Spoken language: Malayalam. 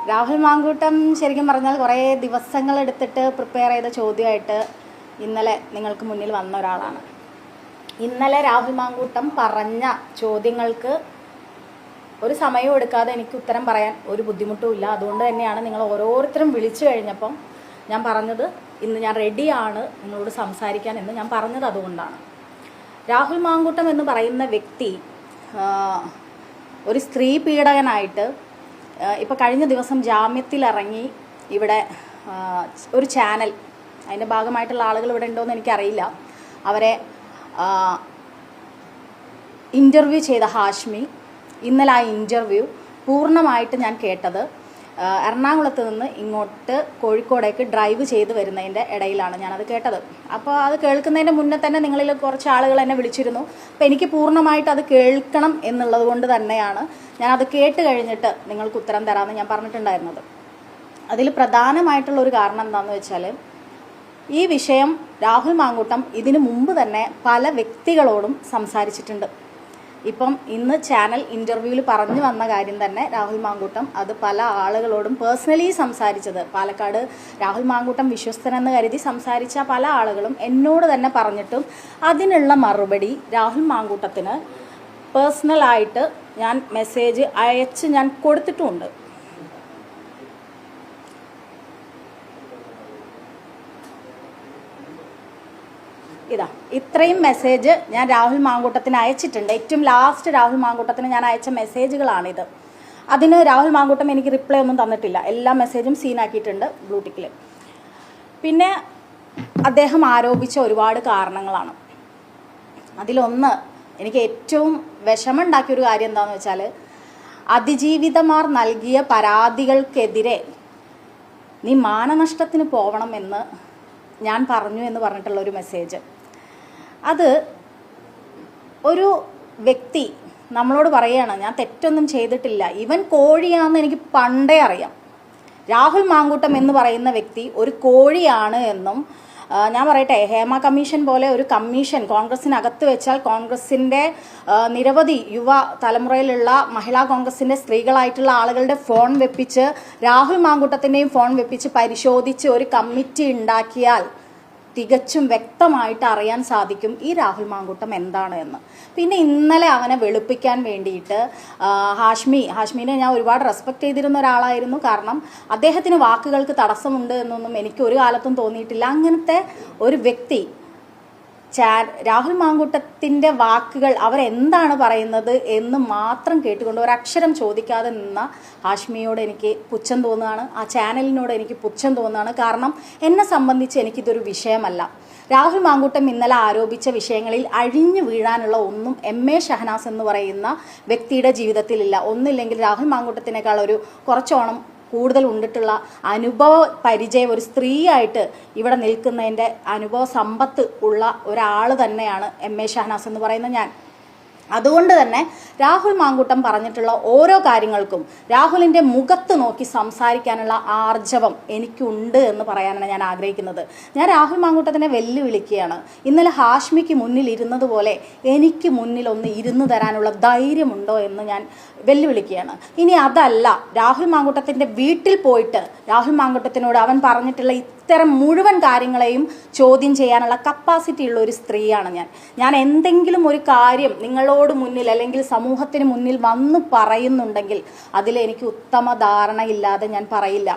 രാഹുൽ മാങ്കൂട്ടം ശരിക്കും പറഞ്ഞാൽ കുറേ ദിവസങ്ങളെടുത്തിട്ട് പ്രിപ്പയർ ചെയ്ത ചോദ്യമായിട്ട് ഇന്നലെ നിങ്ങൾക്ക് മുന്നിൽ വന്ന ഒരാളാണ്. ഇന്നലെ രാഹുൽ മാങ്കൂട്ടം പറഞ്ഞ ചോദ്യങ്ങൾക്ക് ഒരു സമയവും എടുക്കാതെ എനിക്ക് ഉത്തരം പറയാൻ ഒരു ബുദ്ധിമുട്ടുമില്ല. അതുകൊണ്ട് തന്നെയാണ് നിങ്ങൾ ഓരോരുത്തരും വിളിച്ചു കഴിഞ്ഞപ്പം ഞാൻ പറഞ്ഞത് ഇന്ന് ഞാൻ റെഡിയാണ് നിങ്ങളോട് സംസാരിക്കാൻ എന്ന് ഞാൻ പറഞ്ഞത്. അതുകൊണ്ടാണ് രാഹുൽ മാങ്കൂട്ടം എന്ന് പറയുന്ന വ്യക്തി ഒരു സ്ത്രീ പീഡകനായിട്ട് ഇപ്പോൾ കഴിഞ്ഞ ദിവസം ജാമ്യത്തിലിറങ്ങി ഇവിടെ ഒരു ചാനൽ, അതിൻ്റെ ഭാഗമായിട്ടുള്ള ആളുകൾ ഇവിടെ ഉണ്ടോയെന്ന് എനിക്കറിയില്ല, അവരെ ഇൻ്റർവ്യൂ ചെയ്ത ഹാഷ്മി. ഇന്നലെ ആ ഇൻ്റർവ്യൂ പൂർണ്ണമായിട്ട് ഞാൻ കേട്ടത് എറണാകുളത്ത് നിന്ന് ഇങ്ങോട്ട് കോഴിക്കോടേക്ക് ഡ്രൈവ് ചെയ്ത് വരുന്നതിൻ്റെ ഇടയിലാണ് ഞാനത് കേട്ടത്. അപ്പോൾ അത് കേൾക്കുന്നതിൻ്റെ മുന്നേ തന്നെ നിങ്ങളിൽ കുറച്ച് ആളുകൾ എന്നെ വിളിച്ചിരുന്നു. അപ്പോൾ എനിക്ക് പൂർണ്ണമായിട്ട് അത് കേൾക്കണം എന്നുള്ളത് കൊണ്ട് തന്നെയാണ് ഞാനത് കേട്ട് കഴിഞ്ഞിട്ട് നിങ്ങൾക്ക് ഉത്തരം തരാമെന്ന് ഞാൻ പറഞ്ഞിട്ടുണ്ടായിരുന്നത്. അതിൽ പ്രധാനമായിട്ടുള്ളൊരു കാരണം എന്താണെന്ന് വെച്ചാൽ, ഈ വിഷയം രാഹുൽ മാങ്കൂട്ടം ഇതിനു മുമ്പ് തന്നെ പല വ്യക്തികളോടും സംസാരിച്ചിട്ടുണ്ട്. ഇപ്പം ഇന്ന് ചാനൽ ഇൻ്റർവ്യൂവിൽ പറഞ്ഞു വന്ന കാര്യം തന്നെ രാഹുൽ മാങ്കൂട്ടം അത് പല ആളുകളോടും പേഴ്സണലി സംസാരിച്ചത്, പാലക്കാട് രാഹുൽ മാങ്കൂട്ടം വിശ്വസ്തനെന്ന് കരുതി സംസാരിച്ച പല ആളുകളും എന്നോട് തന്നെ പറഞ്ഞിട്ടും അതിനുള്ള മറുപടി രാഹുൽ മാങ്കൂട്ടത്തിന് പേഴ്സണലായിട്ട് ഞാൻ മെസ്സേജ് അയച്ച് ഞാൻ കൊടുത്തിട്ടുമുണ്ട്. ഇതാ ഇത്രയും മെസ്സേജ് ഞാൻ രാഹുൽ മാങ്കൂട്ടത്തിന് അയച്ചിട്ടുണ്ട്. ഏറ്റവും ലാസ്റ്റ് രാഹുൽ മാങ്കൂട്ടത്തിന് ഞാൻ അയച്ച മെസ്സേജുകളാണിത്. അതിന് രാഹുൽ മാങ്കൂട്ടം എനിക്ക് റിപ്ലൈ ഒന്നും തന്നിട്ടില്ല. എല്ലാ മെസ്സേജും സീനാക്കിയിട്ടുണ്ട് ബ്ലൂടിക്കിൽ. പിന്നെ അദ്ദേഹം ആരോപിച്ച ഒരുപാട് കാരണങ്ങളാണ്. അതിലൊന്ന് എനിക്ക് ഏറ്റവും വിഷമമുണ്ടാക്കിയൊരു കാര്യം എന്താണെന്ന് വെച്ചാൽ, അതിജീവിതമാർ നൽകിയ പരാതികൾക്കെതിരെ നീ മാനനഷ്ടത്തിന് പോവണമെന്ന് ഞാൻ പറഞ്ഞു എന്ന് പറഞ്ഞിട്ടുള്ള ഒരു മെസ്സേജ്. അത് ഒരു വ്യക്തി നമ്മളോട് പറയുകയാണ്, ഞാൻ തെറ്റൊന്നും ചെയ്തിട്ടില്ല, ഇവൻ കോഴിയാണെന്ന് എനിക്ക് പണ്ടേ അറിയാം. രാഹുൽ മാങ്കൂട്ടം എന്ന് പറയുന്ന വ്യക്തി ഒരു കോഴിയാണ് എന്നും, ഞാൻ പറയട്ടെ, ഹേമ കമ്മീഷൻ പോലെ ഒരു കമ്മീഷൻ കോൺഗ്രസിനകത്ത് വെച്ചാൽ കോൺഗ്രസിൻ്റെ നിരവധി യുവ തലമുറയിലുള്ള മഹിളാ കോൺഗ്രസിൻ്റെ സ്ത്രീകളായിട്ടുള്ള ആളുകളുടെ ഫോൺ വെപ്പിച്ച് രാഹുൽ മാങ്കൂട്ടത്തിൻ്റെയും ഫോൺ വെപ്പിച്ച് പരിശോധിച്ച് ഒരു കമ്മിറ്റി ഉണ്ടാക്കിയാൽ തികച്ചും വ്യക്തമായിട്ട് അറിയാൻ സാധിക്കും ഈ രാഹുൽ മാങ്കൂട്ടം എന്താണ് എന്ന്. പിന്നെ ഇന്നലെ അവനെ വെളുപ്പിക്കാൻ വേണ്ടിയിട്ട് ഹാഷ്മിനെ ഞാൻ ഒരുപാട് റെസ്പെക്റ്റ് ചെയ്തിരുന്ന ഒരാളായിരുന്നു. കാരണം അദ്ദേഹത്തിന് വാക്കുകൾക്ക് തടസ്സമുണ്ട് എന്നൊന്നും എനിക്ക് ഒരു കാലത്തും തോന്നിയിട്ടില്ല. അങ്ങനത്തെ ഒരു വ്യക്തി രാഹുൽ മാങ്കൂട്ടത്തിൻ്റെ വാക്കുകൾ അവരെന്താണ് പറയുന്നത് എന്ന് മാത്രം കേട്ടുകൊണ്ട് ഒരക്ഷരം ചോദിക്കാതെ നിന്ന ഹാഷ്മിയോട് എനിക്ക് പുച്ഛം തോന്നുകയാണ്. ആ ചാനലിനോട് എനിക്ക് പുച്ഛം തോന്നുകയാണ്. കാരണം എന്നെ സംബന്ധിച്ച് എനിക്കിതൊരു വിഷയമല്ല. രാഹുൽ മാങ്കൂട്ടം ഇന്നലെ ആരോപിച്ച വിഷയങ്ങളിൽ അഴിഞ്ഞു വീഴാനുള്ള ഒന്നും എം.എ. ഷഹനാസ് എന്ന് പറയുന്ന വ്യക്തിയുടെ ജീവിതത്തിലില്ല. ഒന്നില്ലെങ്കിൽ രാഹുൽ മാങ്കൂട്ടത്തിനേക്കാൾ ഒരു കുറച്ചോണം കൂടുതൽ ഉണ്ടിട്ടുള്ള അനുഭവ പരിചയം, ഒരു സ്ത്രീയായിട്ട് ഇവിടെ നിൽക്കുന്നതിൻ്റെ അനുഭവ സമ്പത്ത് ഉള്ള ഒരാൾ തന്നെയാണ് എം.എ. ഷഹനാസ് എന്ന് പറയുന്ന ഞാൻ. അതുകൊണ്ട് തന്നെ രാഹുൽ മാങ്കൂട്ടം പറഞ്ഞിട്ടുള്ള ഓരോ കാര്യങ്ങൾക്കും രാഹുലിൻ്റെ മുഖത്ത് നോക്കി സംസാരിക്കാനുള്ള ആർജവം എനിക്കുണ്ട് എന്ന് പറയാനാണ് ഞാൻ ആഗ്രഹിക്കുന്നത്. ഞാൻ രാഹുൽ മാങ്കൂട്ടത്തിനെ വെല്ലുവിളിക്കുകയാണ്. ഇന്നലെ ഹാഷ്മിക്ക് മുന്നിൽ ഇരുന്നതുപോലെ എനിക്ക് മുന്നിൽ ഒന്ന് ഇരുന്ന് തരാനുള്ള ധൈര്യമുണ്ടോ എന്ന് ഞാൻ വെല്ലുവിളിക്കുകയാണ്. ഇനി അതല്ല, രാഹുൽ മാങ്കൂട്ടത്തിൻ്റെ വീട്ടിൽ പോയിട്ട് രാഹുൽ മാങ്കൂട്ടത്തിനോട് അവൻ പറഞ്ഞിട്ടുള്ള ഇത്തരം മുഴുവൻ കാര്യങ്ങളെയും ചോദ്യം ചെയ്യാനുള്ള കപ്പാസിറ്റി ഉള്ള ഒരു സ്ത്രീയാണ് ഞാൻ എന്തെങ്കിലും ഒരു കാര്യം നിങ്ങളോട് മുന്നിൽ അല്ലെങ്കിൽ സമൂഹത്തിന് മുന്നിൽ വന്ന് പറയുന്നുണ്ടെങ്കിൽ അതിലെനിക്ക് ഉത്തമ ധാരണയില്ലാതെ ഞാൻ പറയില്ല.